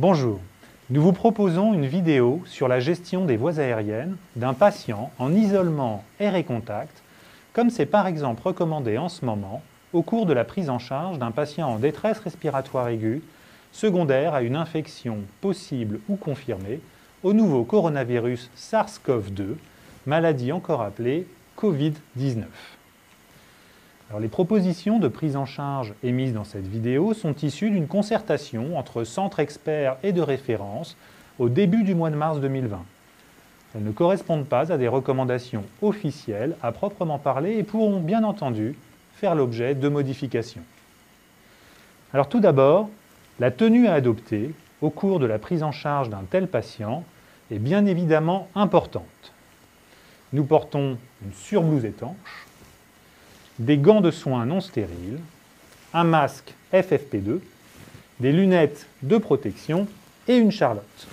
Bonjour, nous vous proposons une vidéo sur la gestion des voies aériennes d'un patient en isolement air et contact, comme c'est par exemple recommandé en ce moment au cours de la prise en charge d'un patient en détresse respiratoire aiguë, secondaire à une infection possible ou confirmée au nouveau coronavirus SARS-CoV-2, maladie encore appelée Covid-19. Alors, les propositions de prise en charge émises dans cette vidéo sont issues d'une concertation entre centres experts et de référence au début du mois de mars 2020. Elles ne correspondent pas à des recommandations officielles à proprement parler et pourront bien entendu faire l'objet de modifications. Alors tout d'abord, la tenue à adopter au cours de la prise en charge d'un tel patient est bien évidemment importante. Nous portons une surblouse étanche, des gants de soins non stériles, un masque FFP2, des lunettes de protection et une charlotte.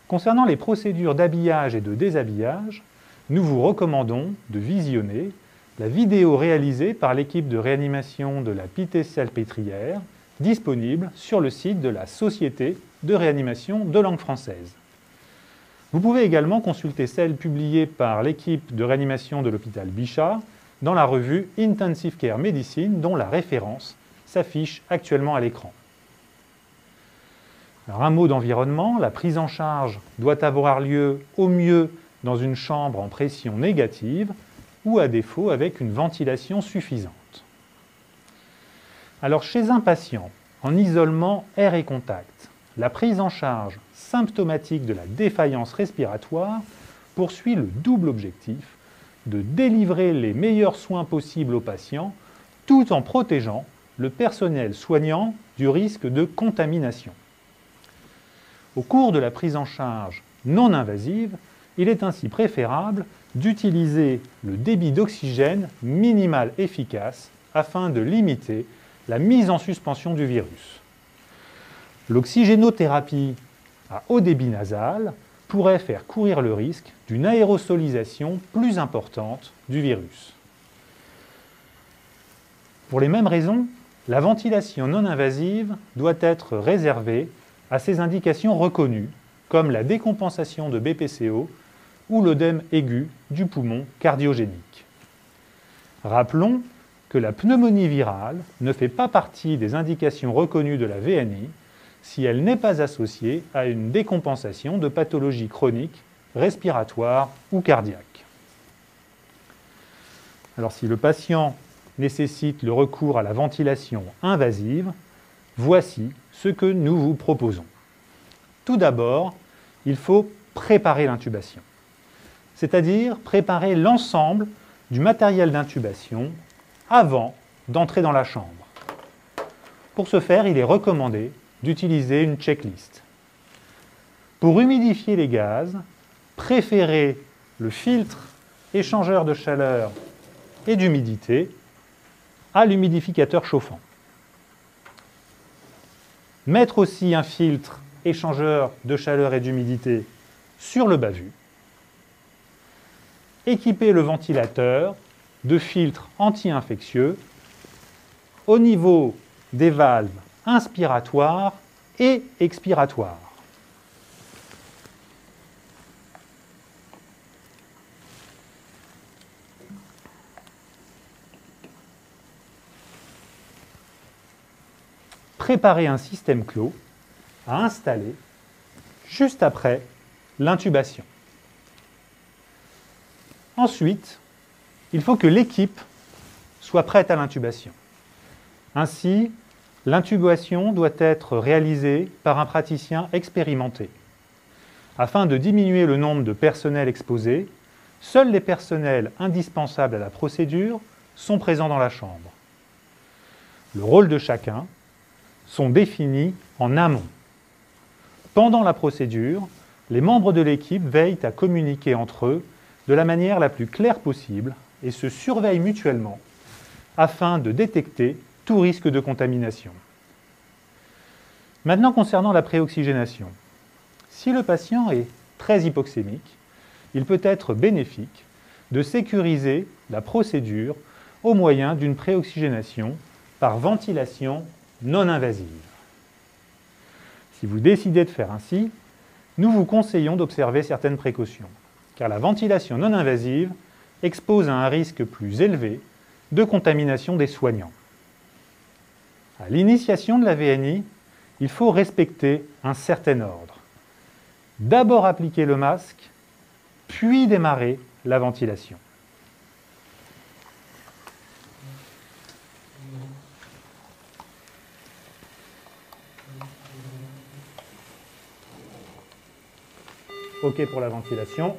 Concernant les procédures d'habillage et de déshabillage, nous vous recommandons de visionner la vidéo réalisée par l'équipe de réanimation de la Pitié-Salpêtrière, disponible sur le site de la Société de réanimation de langue française. Vous pouvez également consulter celle publiée par l'équipe de réanimation de l'hôpital Bichat dans la revue Intensive Care Medicine, dont la référence s'affiche actuellement à l'écran. Alors, un mot d'environnement, la prise en charge doit avoir lieu au mieux dans une chambre en pression négative ou à défaut avec une ventilation suffisante. Alors chez un patient en isolement air et contact, la prise en charge symptomatique de la défaillance respiratoire poursuit le double objectif de délivrer les meilleurs soins possibles aux patients tout en protégeant le personnel soignant du risque de contamination. Au cours de la prise en charge non invasive, il est ainsi préférable d'utiliser le débit d'oxygène minimal efficace afin de limiter la mise en suspension du virus. L'oxygénothérapie à haut débit nasal pourrait faire courir le risque d'une aérosolisation plus importante du virus. Pour les mêmes raisons, la ventilation non invasive doit être réservée à ces indications reconnues, comme la décompensation de BPCO ou l'œdème aigu du poumon cardiogénique. Rappelons que la pneumonie virale ne fait pas partie des indications reconnues de la VNI si elle n'est pas associée à une décompensation de pathologies chroniques, respiratoires ou cardiaques. Alors si le patient nécessite le recours à la ventilation invasive, voici ce que nous vous proposons. Tout d'abord, il faut préparer l'intubation, c'est-à-dire préparer l'ensemble du matériel d'intubation avant d'entrer dans la chambre. Pour ce faire, il est recommandé d'utiliser une checklist. Pour humidifier les gaz, préférez le filtre échangeur de chaleur et d'humidité à l'humidificateur chauffant. Mettre aussi un filtre échangeur de chaleur et d'humidité sur le bas-vu. Équiper le ventilateur de filtres anti-infectieux au niveau des valves inspiratoires et expiratoires. Préparer un système clos à installer juste après l'intubation. Ensuite, il faut que l'équipe soit prête à l'intubation. Ainsi, l'intubation doit être réalisée par un praticien expérimenté. Afin de diminuer le nombre de personnels exposés, seuls les personnels indispensables à la procédure sont présents dans la chambre. Le rôle de chacun sont définis en amont. Pendant la procédure, les membres de l'équipe veillent à communiquer entre eux de la manière la plus claire possible et se surveillent mutuellement afin de détecter tout risque de contamination. Maintenant, concernant la préoxygénation, si le patient est très hypoxémique, il peut être bénéfique de sécuriser la procédure au moyen d'une préoxygénation par ventilation non invasive. Si vous décidez de faire ainsi, nous vous conseillons d'observer certaines précautions, car la ventilation non invasive expose à un risque plus élevé de contamination des soignants. À l'initiation de la VNI, il faut respecter un certain ordre. D'abord appliquer le masque, puis démarrer la ventilation. OK pour la ventilation.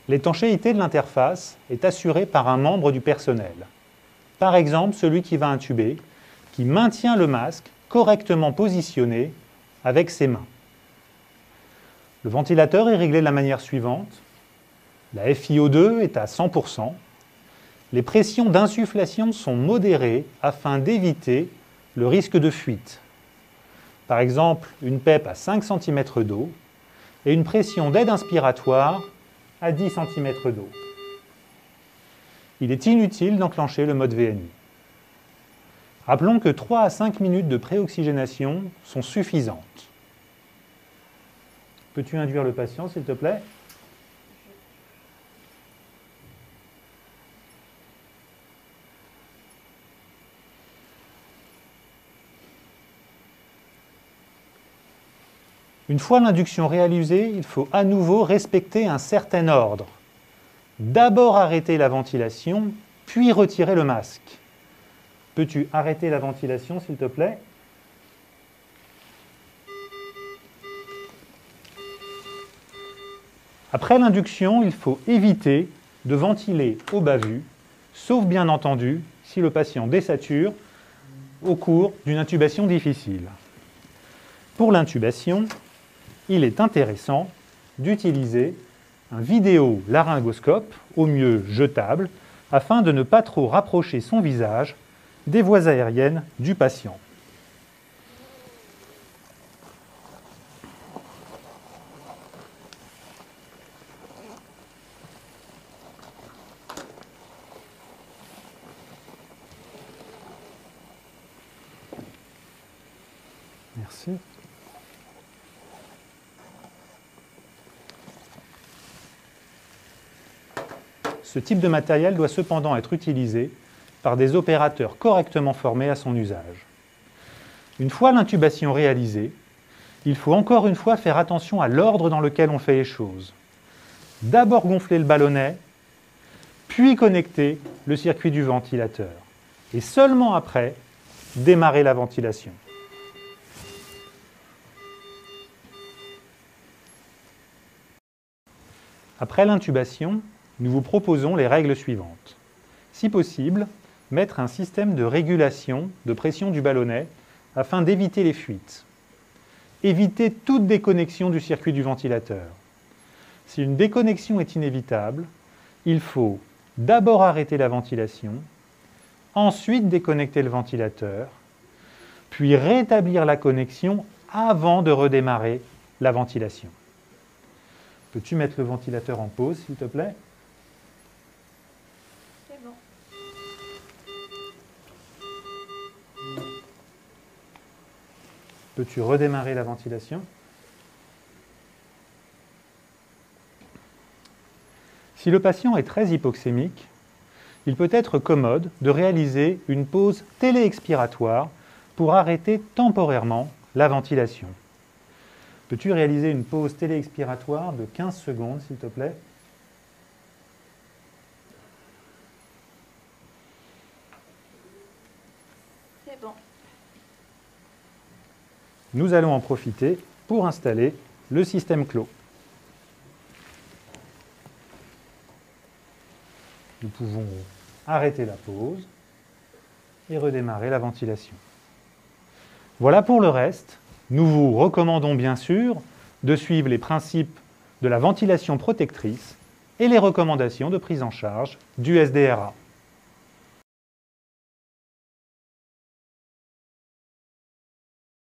L'étanchéité de l'interface est assurée par un membre du personnel. Par exemple, celui qui va intuber, qui maintient le masque correctement positionné avec ses mains. Le ventilateur est réglé de la manière suivante. La FiO2 est à 100%. Les pressions d'insufflation sont modérées afin d'éviter le risque de fuite. Par exemple, une PEP à 5 cm d'eau et une pression d'aide inspiratoire à 10 cm d'eau. Il est inutile d'enclencher le mode VNI. Rappelons que 3 à 5 minutes de préoxygénation sont suffisantes. Peux-tu induire le patient, s'il te plaît ? Une fois l'induction réalisée, il faut à nouveau respecter un certain ordre. D'abord arrêter la ventilation, puis retirer le masque. Peux-tu arrêter la ventilation, s'il te plaît ? Après l'induction, il faut éviter de ventiler au bas-vu, sauf bien entendu si le patient désature au cours d'une intubation difficile. Pour l'intubation, il est intéressant d'utiliser un vidéo-laryngoscope, au mieux jetable, afin de ne pas trop rapprocher son visage des voies aériennes du patient. Merci. Ce type de matériel doit cependant être utilisé par des opérateurs correctement formés à son usage. Une fois l'intubation réalisée, il faut encore une fois faire attention à l'ordre dans lequel on fait les choses. D'abord gonfler le ballonnet, puis connecter le circuit du ventilateur. Et seulement après, démarrer la ventilation. Après l'intubation, nous vous proposons les règles suivantes. Si possible, mettre un système de régulation de pression du ballonnet afin d'éviter les fuites. Éviter toute déconnexion du circuit du ventilateur. Si une déconnexion est inévitable, il faut d'abord arrêter la ventilation, ensuite déconnecter le ventilateur, puis rétablir la connexion avant de redémarrer la ventilation. Peux-tu mettre le ventilateur en pause, s'il te plaît ? C'est bon. Peux-tu redémarrer la ventilation? Si le patient est très hypoxémique, il peut être commode de réaliser une pause téléexpiratoire pour arrêter temporairement la ventilation. Peux-tu réaliser une pause téléexpiratoire de 15 secondes, s'il te plaît? C'est bon. Nous allons en profiter pour installer le système clos. Nous pouvons arrêter la pause et redémarrer la ventilation. Voilà pour le reste. Nous vous recommandons bien sûr de suivre les principes de la ventilation protectrice et les recommandations de prise en charge du SDRA.